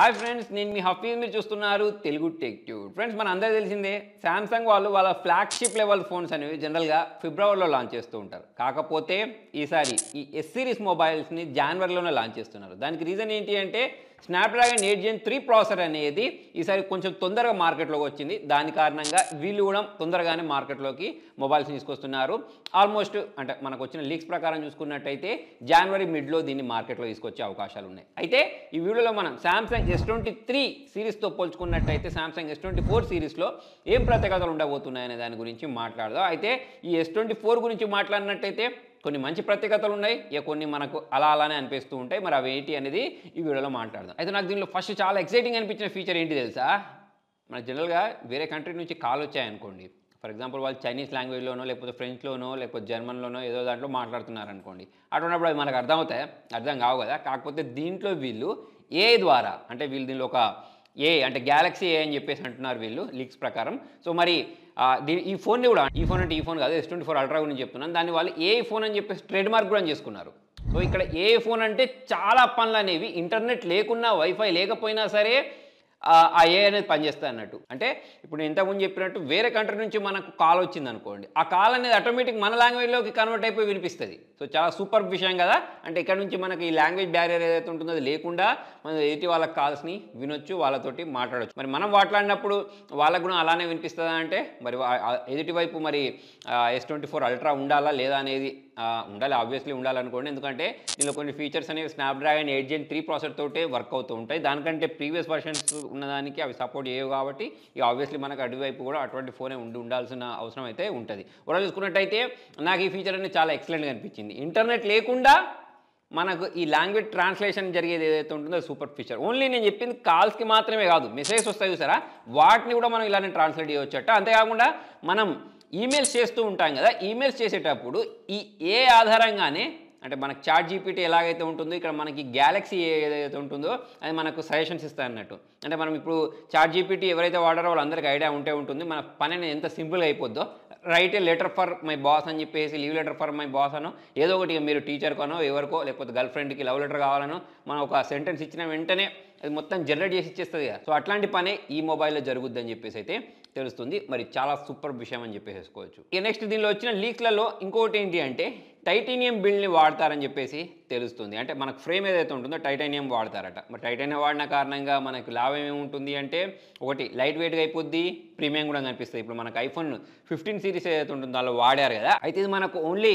Hi friends, నేను మీ హఫీజ్. మీరు చూస్తున్నారు తెలుగు టెక్ ట్యూబ్. ఫ్రెండ్స్, మన అందరూ తెలిసిందే శాంసంగ్ వాళ్ళు వాళ్ళ ఫ్లాగ్షిప్ లెవెల్ ఫోన్స్ అనేవి జనరల్గా ఫిబ్రవరిలో లాంచ్ చేస్తూ ఉంటారు. కాకపోతే ఈసారి ఈ ఎస్ సిరీస్ మొబైల్స్ని జనవరిలోనే లాంచ్ చేస్తున్నారు. దానికి రీజన్ ఏంటి అంటే స్నాప్డ్రాగన్ 8 Gen 3 ప్రాసెసర్ అనేది ఈసారి కొంచెం తొందరగా మార్కెట్లోకి వచ్చింది. దాని కారణంగా వీళ్ళు కూడా తొందరగానే మార్కెట్లోకి మొబైల్స్ తీసుకొస్తున్నారు. ఆల్మోస్ట్ అంటే మనకు వచ్చిన లీక్స్ ప్రకారం చూసుకున్నట్టయితే జనవరి మిడ్లో దీన్ని మార్కెట్లో తీసుకొచ్చే అవకాశాలు ఉన్నాయి. అయితే ఈ వీడియోలో మనం శాంసంగ్ S23 సిరీస్తో పోల్చుకున్నట్టయితే శాంసంగ్ S24 సిరీస్లో ఏం ప్రత్యేకతలు ఉండబోతున్నాయనే దాని గురించి మాట్లాడదాం. అయితే ఈ S24 గురించి మాట్లాడినట్టయితే కొన్ని మంచి ప్రత్యేకతలు ఉన్నాయి, ఇక కొన్ని మనకు అలానే అనిపిస్తూ ఉంటాయి. మరి అవి ఏంటి అనేది ఈ వీడియోలో మాట్లాడదాం. అయితే నాకు దీనిలో ఫస్ట్ చాలా ఎక్సైటింగ్ అనిపించిన ఫీచర్ ఏంటి తెలుసా? మనకు జనరల్గా వేరే కంట్రీ నుంచి కాల్ వచ్చాయనుకోండి, ఫర్ ఎగ్జాంపుల్ వాళ్ళు చైనీస్ లాంగ్వేజ్లోనో లేకపోతే ఫ్రెంచ్లోనో లేకపోతే జర్మన్లోనో ఏదో దాంట్లో మాట్లాడుతున్నారు అనుకోండి. అటువంటిప్పుడు అవి మనకు అర్థమవుతాయి, అర్థం కావు కదా. కాకపోతే దీంట్లో వీళ్ళు ఏ ద్వారా అంటే వీళ్ళు దీనిలో ఒక అంటే గ్యాలక్సీ ఏ అని చెప్పేసి అంటున్నారు వీళ్ళు లీక్స్ ప్రకారం. సో మరి ఈ ఫోన్ని కూడా ఈ ఫోన్ అంటే ఈ ఫోన్ కాదు, S24 అల్ట్రా గురించి చెప్తున్నాను. దాన్ని వాళ్ళు ఏ ఫోన్ అని చెప్పేసి ట్రేడ్ మార్క్ కూడా చేసుకున్నారు. సో ఇక్కడ ఏ ఫోన్ అంటే చాలా పనులు అనేవి ఇంటర్నెట్ లేకున్నా వైఫై లేకపోయినా సరే ఆ ఏ అనేది పనిచేస్తుంది అన్నట్టు. అంటే ఇప్పుడు నేను ఇంతకుముందు చెప్పినట్టు వేరే కంట్రీ నుంచి మనకు కాల్ వచ్చింది అనుకోండి, ఆ కాల్ అనేది ఆటోమేటిక్ మన లాంగ్వేజ్లోకి కన్వర్ట్ అయిపోయి వినిపిస్తుంది. సో చాలా సూపర్ విషయం కదా. అంటే ఇక్కడ నుంచి మనకి ఈ లాంగ్వేజ్ బ్యారియర్ ఏదైతే ఉంటుందో అది లేకుండా మనం ఎదుటి వాళ్ళ కాల్స్ని వినొచ్చు, వాళ్ళతోటి మాట్లాడవచ్చు. మరి మనం మాట్లాడినప్పుడు వాళ్ళకు కూడా అలానే వినిపిస్తుందా అంటే మరి ఎదుటి వైపు మరి S24 అల్ట్రా ఉండాలా లేదా అనేది ఉండాలి, ఆబ్వియస్లీ ఉండాలనుకోండి. ఎందుకంటే దీనిలో కొన్ని ఫీచర్స్ అనేవి స్నాప్డ్రాగన్ 8 Gen 3 ప్రాసెసర్ తోటే వర్క్ అవుతూ ఉంటాయి. దానికంటే ప్రీవియస్ వర్షన్స్ ఉన్నదానికి అవి సపోర్ట్ చేయవు కాబట్టి ఇక ఆబ్వియస్లీ మనకు అటువైపు కూడా అటువంటి ఫోనే ఉండాల్సిన అవసరం అయితే ఉంటుంది. ఓవరాల్ చూసుకున్నట్టయితే నాకు ఈ ఫీచర్ అనేది చాలా ఎక్సలెంట్గా అనిపించింది. ఇంటర్నెట్ లేకుండా మనకు ఈ లాంగ్వేజ్ ట్రాన్స్లేషన్ జరిగేది ఏదైతే ఉంటుందో సూపర్ ఫీచర్. ఓన్లీ నేను చెప్పింది కాల్స్కి మాత్రమే కాదు, మెసేజెస్ వస్తాయి చూసారా, వాటిని కూడా మనం ఇలానే ట్రాన్స్లేట్ చేయవచ్చట. అంతేకాకుండా మనం ఈమెయిల్స్ చేస్తూ ఉంటాం కదా, ఈమెయిల్స్ చేసేటప్పుడు ఈ ఏ ఆధారంగానే అంటే మనకు చాట్ జీపీటీ ఎలాగైతే ఉంటుందో ఇక్కడ మనకి గ్యాలక్సీ ఏదైతే ఉంటుందో అది మనకు సజెషన్స్ ఇస్తాయి అన్నట్టు. అంటే మనం ఇప్పుడు చాట్ జీపీటీ ఎవరైతే వాడారో వాళ్ళందరికీ ఐడియా ఉంటుంది మన పని అనేది ఎంత సింపుల్గా అయిపోద్దో. Write a letter for my boss అని చెప్పేసి leave letter for my boss అనో ఏదో ఒకటి మీరు టీచర్కనో ఎవరికో లేకపోతే గర్ల్ ఫ్రెండ్కి లవ్ లెటర్ కావాలనో మనం ఒక సెంటెన్స్ ఇచ్చిన వెంటనే అది మొత్తం జనరేట్ చేసి ఇచ్చేస్తుంది కదా. సో అట్లాంటి పనే ఈ మొబైల్లో జరుగుద్ది అని చెప్పేసి అయితే తెలుస్తుంది. మరి చాలా సూపర్ విషయం అని చెప్పేసుకోవచ్చు. ఇక నెక్స్ట్ దీనిలో వచ్చిన లీక్స్లలో ఇంకోటి ఏంటి అంటే టైటానియం బిల్డ్ని వాడతారని చెప్పేసి తెలుస్తుంది. అంటే మనకు ఫ్రేమ్ ఏదైతే ఉంటుందో టైటానియం వాడతారట. మరి టైటానియం వాడిన కారణంగా మనకు లాభం ఏముంటుంది అంటే ఒకటి లైట్ వెయిట్గా అయిపోద్ది, ప్రీమియం కూడా కనిపిస్తుంది. ఇప్పుడు మనకు iPhone 15 సిరీస్ ఏదైతే ఉంటుందో దానిలో వాడారు కదా, అయితే ఇది మనకు ఓన్లీ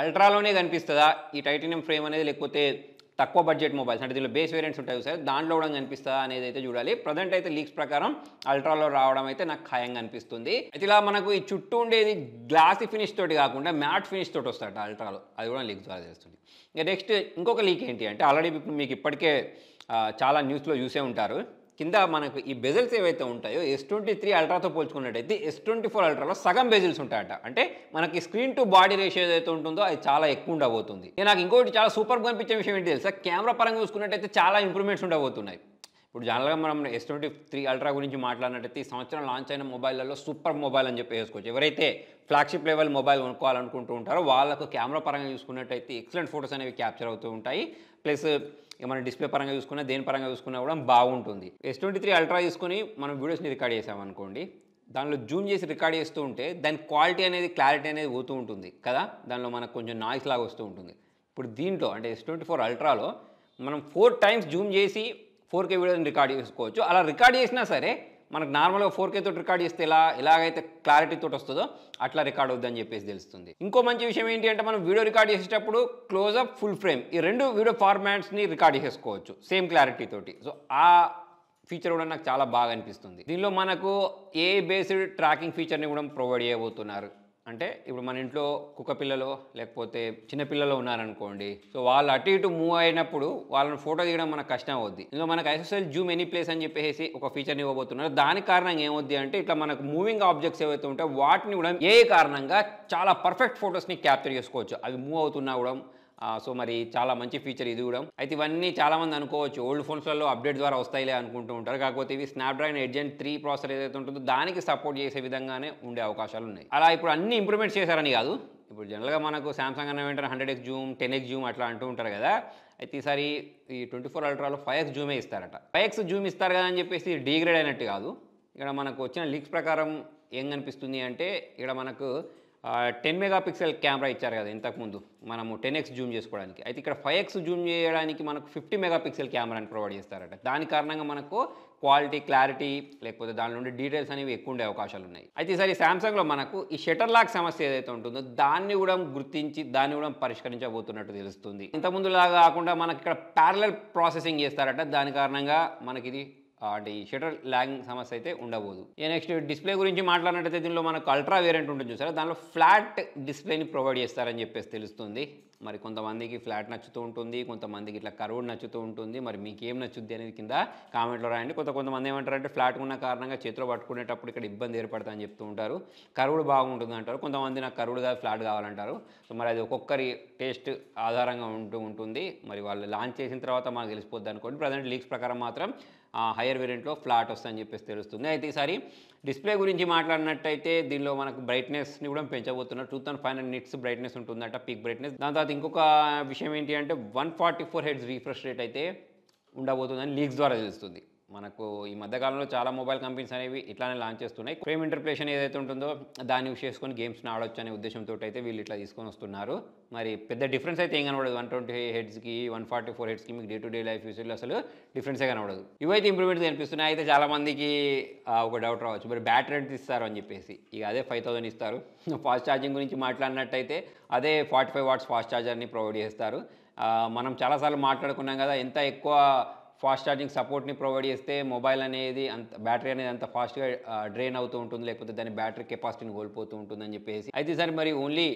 అల్ట్రాలోనే కనిపిస్తుందా ఈ టైటానియం ఫ్రేమ్ అనేది, లేకపోతే తక్కువ బడ్జెట్ మొబైల్స్ అంటే దీనిలో బేస్ వేరియంట్స్ ఉంటాయి సార్ దాంట్లో కూడా కనిపిస్తుందా అనేది అయితే చూడాలి. ప్రజెంట్ అయితే లీక్స్ ప్రకారం అల్ట్రాలో రావడం అయితే నాకు ఖాయంగా అనిపిస్తుంది. అయితే ఇలా మనకు ఈ చుట్టూ ఉండేది గ్లాసీ ఫినిష్ తోటి కాకుండా మ్యాట్ ఫినిష్ తోటి వస్తారట అల్ట్రాలో, అది కూడా లీక్స్ ద్వారా తెలుస్తుంది. ఇక నెక్స్ట్ ఇంకొక లీక్ ఏంటి అంటే ఆల్రెడీ మీకు ఇప్పటికే చాలా న్యూస్లో చూసే ఉంటారు, కింద మనకు ఈ బెజిల్స్ ఏవైతే ఉంటాయో S23 అల్ట్రాతో పోల్చుకున్నట్టయితే S24 అల్ట్రాలో సగం బెజిల్స్ ఉంటాయట. అంటే మనకి స్క్రీన్ టు బాడీ రేషియో ఏదైతే ఉంటుందో అది చాలా ఎక్కువ ఉండబోతుంది. నాకు ఇంకోటి చాలా సూపర్గా అనిపించే విషయం ఏంటి తెలుసా, కెమెరా పరంగా చూసుకున్నట్టయితే చాలా ఇంప్రూవ్మెంట్స్ ఉండబోతున్నాయి. ఇప్పుడు జనరల్గా మనం S23 అల్ట్రా గురించి మాట్లాడినట్టయితే ఈ సంవత్సరం లాంచ్ అయిన మొబైల్లో సూపర్ మొబైల్ అని చెప్పి వేసుకోవచ్చు. ఎవరైతే ఫ్లాగ్షిప్ లెవెల్ మొబైల్ కొనుక్కోవాలనుకుంటూ ఉంటారో వాళ్ళకు కెమెరా పరంగా చూసుకున్నట్టయితే ఎక్సలెంట్ ఫోటోస్ అనేవి క్యాప్చర్ అవుతూ ఉంటాయి. ప్లస్ ఏమైనా డిస్ప్లే పరంగా చూసుకున్నా దేని పరంగా చూసుకున్నా కూడా బాగుంటుంది. S23 అల్ట్రా తీసుకుని మనం వీడియోస్ని రికార్డ్ చేసామనుకోండి, దానిలో జూమ్ చేసి రికార్డ్ చేస్తూ ఉంటే దాని క్వాలిటీ అనేది క్లారిటీ అనేది పోతూ ఉంటుంది కదా, దానిలో మనకు కొంచెం నాయిస్ లాగా వస్తూ ఉంటుంది. ఇప్పుడు దీంట్లో అంటే S24 అల్ట్రాలో మనం 4 times జూమ్ చేసి 4K వీడియోని రికార్డ్ చేసుకోవచ్చు. అలా రికార్డ్ చేసినా సరే మనకు నార్మల్గా 4K తోటి రికార్డ్ చేస్తే ఎలాగైతే క్లారిటీ తోటి వస్తుందో అట్లా రికార్డ్ అవుద్దని చెప్పేసి తెలుస్తుంది. ఇంకో మంచి విషయం ఏంటి అంటే మనం వీడియో రికార్డ్ చేసేటప్పుడు క్లోజ్అప్, ఫుల్ ఫ్రేమ్ ఈ రెండు వీడియో ఫార్మాట్స్ని రికార్డ్ చేసుకోవచ్చు సేమ్ క్లారిటీ తోటి. సో ఆ ఫీచర్ కూడా నాకు చాలా బాగా అనిపిస్తుంది. దీనిలో మనకు ఏ బేస్డ్ ట్రాకింగ్ ఫీచర్ని కూడా ప్రొవైడ్ చేయబోతున్నారు. అంటే ఇప్పుడు మన ఇంట్లో కుక్క పిల్లలు లేకపోతే చిన్నపిల్లలు ఉన్నారనుకోండి, సో వాళ్ళు అటు ఇటు మూవ్ అయినప్పుడు వాళ్ళని ఫోటో తీయడం మనకు కష్టం అవుద్ది. ఇందులో మనకు ఐఎస్ఎల్ జూమ్ ఎనీ ప్లేస్ అని చెప్పేసి ఒక ఫీచర్ని ఇవ్వబోతున్నారు. దాని కారణంగా ఏమవుద్ది అంటే ఇట్లా మనకు మూవింగ్ ఆబ్జెక్ట్స్ ఏవైతే ఉంటాయో వాటిని కూడా ఏ కారణంగా చాలా పర్ఫెక్ట్ ఫొటోస్ని క్యాప్చర్ చేసుకోవచ్చు అవి మూవ్ అవుతున్నా కూడా. సో మరి చాలా మంచి ఫీచర్ ఇది కూడా. అయితే ఇవన్నీ చాలామంది అనుకోవచ్చు ఓల్డ్ ఫోన్స్లలో అప్డేట్ ద్వారా వస్తాయిలే అనుకుంటూ ఉంటారు. కాకపోతే ఇవి స్నాప్డ్రాగన్ 8 Gen 3 ప్రాసెసర్ ఏదైతే ఉంటుందో దానికి సపోర్ట్ చేసే విధంగానే ఉండే అవకాశాలు ఉన్నాయి. అలా ఇప్పుడు అన్ని ఇంప్రూవ్మెంట్స్ చేశారని కాదు, ఇప్పుడు జనరల్గా మనకు సామ్సంగ్ అన్న వెంటనే 100x జూమ్ 10x జూమ్ అట్లా అంటూ ఉంటారు కదా, అయితే ఈసారి ఈ 24 అల్ట్రాలో 5x జూమే ఇస్తారట. 5x జూమ్ ఇస్తారు కదా అని చెప్పేసి డీగ్రేడ్ అయినట్టు కాదు. ఇక్కడ మనకు వచ్చిన లీక్స్ ప్రకారం ఏం కనిపిస్తుంది అంటే ఇక్కడ మనకు 10 మెగాపిక్సెల్ కెమెరా ఇచ్చారు కదా ఇంతకుముందు మనము 10x జూమ్ చేసుకోవడానికి. అయితే ఇక్కడ 5x జూమ్ చేయడానికి మనకు 50 మెగాపిక్సెల్ కెమెరాని ప్రొవైడ్ చేస్తారట. దాని కారణంగా మనకు క్వాలిటీ, క్లారిటీ లేకపోతే దాని నుండి డీటెయిల్స్ అనేవి ఎక్కువ ఉండే అవకాశాలు ఉన్నాయి. అయితే ఈసారి శాంసంగ్లో మనకు ఈ షటర్ లాక్ సమస్య ఏదైతే ఉంటుందో దాన్ని కూడా గుర్తించి దాన్ని కూడా పరిష్కరించబోతున్నట్టు తెలుస్తుంది. ఇంతకుముందులాగా కాకుండా మనకి ఇక్కడ ప్యారలల్ ప్రాసెసింగ్ చేస్తారట. దాని కారణంగా మనకి ఇది అంటే ఈ షటర్ ల్యాగింగ్ సమస్య అయితే ఉండబోదు. నెక్స్ట్ డిస్ప్లే గురించి మాట్లాడినట్టయితే దీనిలో మనకు అల్ట్రా వేరియంట్ ఉంటుంది చూసారా, దానిలో ఫ్లాట్ డిస్ప్లేని ప్రొవైడ్ చేస్తారని చెప్పేసి తెలుస్తుంది. మరి కొంతమందికి ఫ్లాట్ నచ్చుతూ ఉంటుంది, కొంతమందికి ఇట్లా కర్వ్డ్ నచ్చుతూ ఉంటుంది. మరి మీకు ఏం నచ్చుద్ది అనేది కింద కామెంట్లో రాయండి. కొంతమంది ఏమంటారంటే ఫ్లాట్ ఉన్న కారణంగా చేతిలో పట్టుకునేటప్పుడు ఇక్కడ ఇబ్బంది ఏర్పడుతుందని చెప్తూ ఉంటారు. కర్వ్డ్ బాగుంటుంది అంటారు. కొంతమంది నాకు కర్వ్డ్ కాదు ఫ్లాట్ కావాలంటారు. సో మరి అది ఒక్కొక్కరి టేస్ట్ ఆధారంగా ఉంటుంది. మరి వాళ్ళు లాంచ్ చేసిన తర్వాత మనకు తెలిసిపోద్ది అనుకోండి. ప్రజెంట్ లీక్స్ ప్రకారం మాత్రం హయ్యర్ వేరియంట్లో ఫ్లాట్ వస్తుందని చెప్పేసి తెలుస్తుంది. అయితే ఈసారి డిస్ప్లే గురించి మాట్లాడినట్టయితే దీనిలో మనకు బ్రైట్నెస్ని కూడా పెంచబోతున్నారు. 2500 నిట్స్ బ్రైట్నెస్ ఉంటుందట, పీక్ బ్రైట్నెస్. దాని తర్వాత ఇంకొక విషయం ఏంటి అంటే 144 హెర్ట్జ్ రీఫ్రెష్ రేట్ అయితే ఉండబోతుందని లీక్స్ ద్వారా తెలుస్తుంది. మనకు ఈ మధ్యకాలంలో చాలా మొబైల్ కంపెనీస్ అనేవి ఇట్లానే లాంచ్ చేస్తున్నాయి. ఫ్రేమ్ ఇంటర్ప్లేషన్ ఏదైతే ఉంటుందో దాన్ని యూస్ చేసుకొని గేమ్స్ని ఆడొచ్చు అనే ఉద్దేశంతో అయితే వీళ్ళు ఇట్లా తీసుకొని వస్తున్నారు. మరి పెద్ద డిఫరెన్స్ అయితే ఏం కనబడదు. 120 హెడ్స్కి 144 హెడ్స్కి మీకు డే టు డే లైఫ్ యూస్లో అసలు డిఫరెన్సే కనబడదు. ఇవైతే ఇంప్రూవ్మెంట్స్ కనిపిస్తున్నాయి. అయితే చాలామందికి ఒక డౌట్ రావచ్చు, మరి బ్యాటరీ ఎంత ఇస్తారు అని చెప్పేసి. ఇక అదే 5000 ఇస్తారు. ఫాస్ట్ ఛార్జింగ్ గురించి మాట్లాడినట్టయితే అదే 45 వాట్స్ ఫాస్ట్ ఛార్జర్ని ప్రొవైడ్ చేస్తారు. మనం చాలాసార్లు మాట్లాడుకున్నాం కదా, ఎంత ఎక్కువ ఫాస్ట్ ఛార్జింగ్ సపోర్ట్ని ప్రొవైడ్ చేస్తే మొబైల్ అనేది అంత బ్యాటరీ అనేది అంత ఫాస్ట్గా డ్రైన్ అవుతూ ఉంటుంది, లేకపోతే దాని బ్యాటరీ కెపాసిటీని కోల్పోతూ ఉంటుందని చెప్పేసి. అయితే ఈసారి మరి ఓన్లీ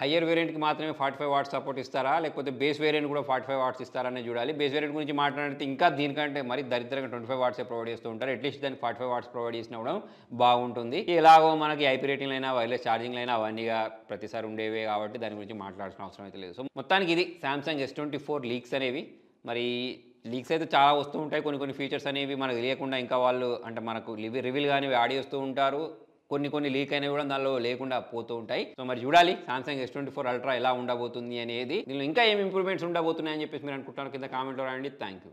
హయ్యర్ వేరియంట్కి మాత్రమే 45 వాట్స్ సపోర్ట్ ఇస్తారా, లేకపోతే బేస్ వేరియంట్ కూడా 45 వాట్స్ ఇస్తారనే చూడాలి. బేస్ వేరియంట్ గురించి మాట్లాడితే ఇంకా దీనికంటే మరి దరిద్రంగా 25 వాట్సే ప్రొవైడ్ చేస్తూ ఉంటారు. అట్లీస్ట్ దానికి 45 వాట్స్ ప్రొవైడ్ చేసినా కూడా బాగుంటుంది. ఎలాగో మనకి ఐపీ రేటింగ్ అయినా వైర్లెస్ ఛార్జింగ్ అయినా అవన్నీగా ప్రతిసారి ఉండేవే కాబట్టి దాని గురించి మాట్లాడాల్సిన అవసరం అయితే లేదు. సో మొత్తానికి ఇది సామ్సంగ్ S24 లీక్స్ అనేవి. మరి లీక్స్ అయితే చాలా వస్తూ ఉంటాయి. కొన్ని ఫీచర్స్ అనేవి మనకు తెలియకుండా ఇంకా వాళ్ళు అంటే మనకు రివీల్ కానీ ఆడిస్తూ ఉంటారు. కొన్ని లీక్ అయినవి కూడా దానిలో లేకుండా పోతూ ఉంటాయి. సో మరి చూడాలి సామ్సంగ్ S24 అల్ట్రా ఎలా ఉండబోతుంది అనేది. దీనిలో ఇంకా ఏం ఇంప్రూవ్మెంట్స్ ఉండబోతున్నాయని చెప్పేసి మీరు అనుకుంటున్నారు కింద కామెంట్లో రాయండి. Thank you.